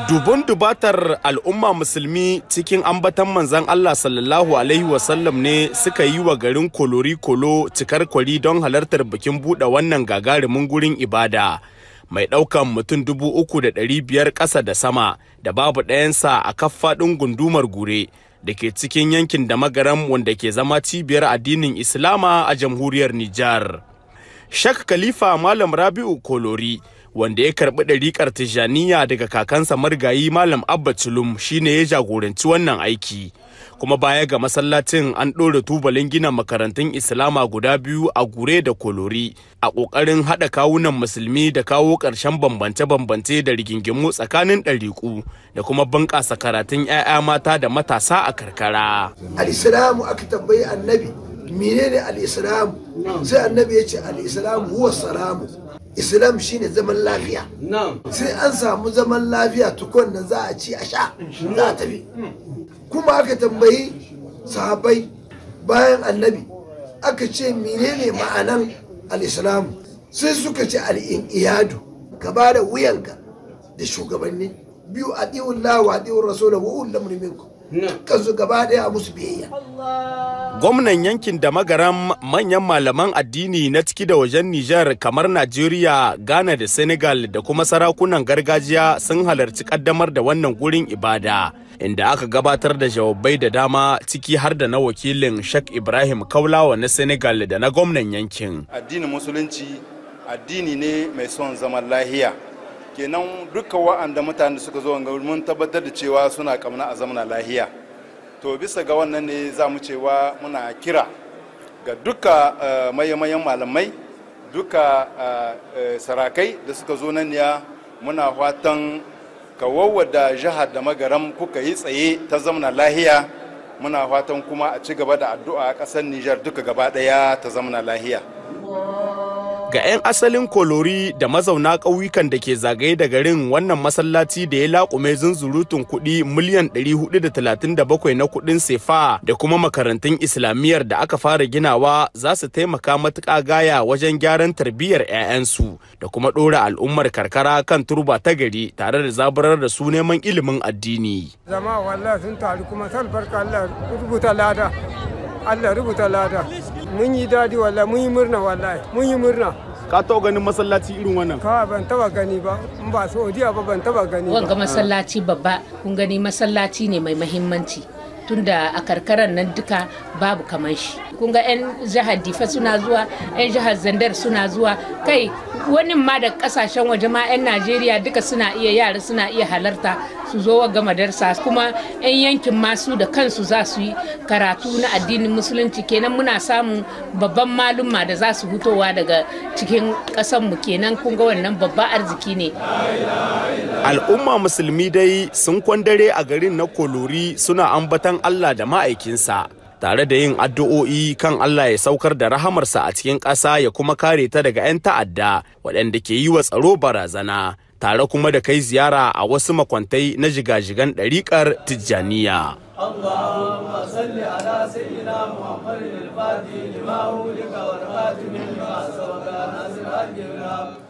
Dubun dubatar al'umma musulmi cikin ambatan manzon Allah sallallahu alaihi wasallam ne suka yi wa garin Kolori Kolo cikar kwari don halartar bikin buɗe wannan gagarumin gurin ibada mai ɗaukan mutum 3,500 ƙasa da sama da babu ɗayansa a kaffaɗin gundumar Gure da ke cikin yankin da Magaram wanda ke zama cibiyar addinin Islama a jamhuriyar Nijar. Shak Khalifa Malam Rabi'u Kolori wanda ya karɓi ɗariƙar Tijjaniya daga kakansa marigayi Malam Abba Culum shine ya jagoranci wannan aiki. Kuma baya ga masallacin an ɗora tubalin gina makarantun Islama guda biyu a Gure da Kolori a ƙoƙarin haɗa kawunan musulmi da kawo ƙarshen bambance-bambance da rigingimu tsakanin ɗariƙu da kuma bunƙasa karatun 'ya'ya mata da matasa a karkara. Al-Islamu aka tambayi annabi menene al-Islamu? Sai annabi ya ce al-Islamu huwa salamu. Islam shine zaman lafiya. Sai an samu zaman lafiya tukun da za a ci a sha za a tafi. Kuma aka tambayi sahabbai bayan annabi aka ce menene ma'anan al-Islam? Sai suka ce al-inqiyadu, ka ba da wuyanka da shugabanni biyu, adi'ullah wa adi'ur rasul wa ulul amri minkum, kansu gaba daya musu biyayya. Gwamnan yankin da Magaram, manyan malaman addini na ciki da wajen Nijar kamar Najeriya, Ghana da Senegal da kuma sarakunan gargajiya sun halarci kaddamar da wannan gurin ibada, inda aka gabatar da jawabai da dama ciki har da na wakilin Sheikh Ibrahim Kaulawa na Senegal da na gwamnan yankin. Addinin musulunci addini ne mai son zaman lahiya. Kenan dukkan wa'anda mutane suka zo mun tabbatar da cewa suna kamna a zamana lahiya. To bisa ga wannan ne za mu cewa muna kira ga duka mayan malamai, duka sarakai da suka zo nan ya muna fatan kawowa da jihar da Magaram kuka yi tsaye ta zamana lahiya. Muna fatan kuma a ci gaba da addu'a a ƙasar Nijar duka gaba ɗaya ta zamana lahiya. Ga 'yan asalin Kolori da mazauna ƙauyukan da ke zagaye da garin, wannan masallaci da ya laƙume zunzurutun kuɗi miliyan 437 na kuɗin sefa da kuma makarantun islamiyyar da aka fara ginawa za su taimaka matuƙa gaya wajen gyaran tarbiyyar 'ya'yansu da kuma ɗora al'ummar karkara kan turba ta gari tare da zaburar da su neman ilimin addini. Zama wallahi sun taru kuma san barka Allah rubuta lada. Allah rubuta lada. Mun yi dadi wallahi, mun yi murna wallahi, mun yi murna. Ka taɓa ganin masallaci irin wannan? Ka ban taɓa gani ba, in ba Saudiya ba ban taɓa gani ba. Wanga masallaci babba, kun gani masallaci ne mai mahimmanci. Tunda a karkarar nan duka babu kamar shi. Kun ga 'yan jihar Difa suna zuwa, 'yan jihar Zandar suna zuwa, kai wani ma da kasashen waje ma 'yan Najeriya duka suna iya, yara suna iya halarta su zo wa madarsa, kuma 'yan yankin masu da kansu za su yi karatu na addinin musulunci. Kenan muna samun babban malumma da za su hutowa daga cikin ƙasanmu, kenan kun ga wannan babban arziki ne. Al'umma musulmi dai sun kwandare a garin na Kolori suna ambatan Allah da ma'aikinsa, tare da yin addu'o'i kan Allah ya saukar da rahamarsa a cikin ƙasa ya kuma kare ta daga 'yan ta'adda waɗanda ke yi wa tsaro barazana, tare kuma da kai ziyara a wasu makwantai na jigajigan ɗariƙar Tijjaniya. Allahumma salli ala sayyidina Muhammadin al-Fatih lima ulika wal khatim lima sabaqa nasir al-jannah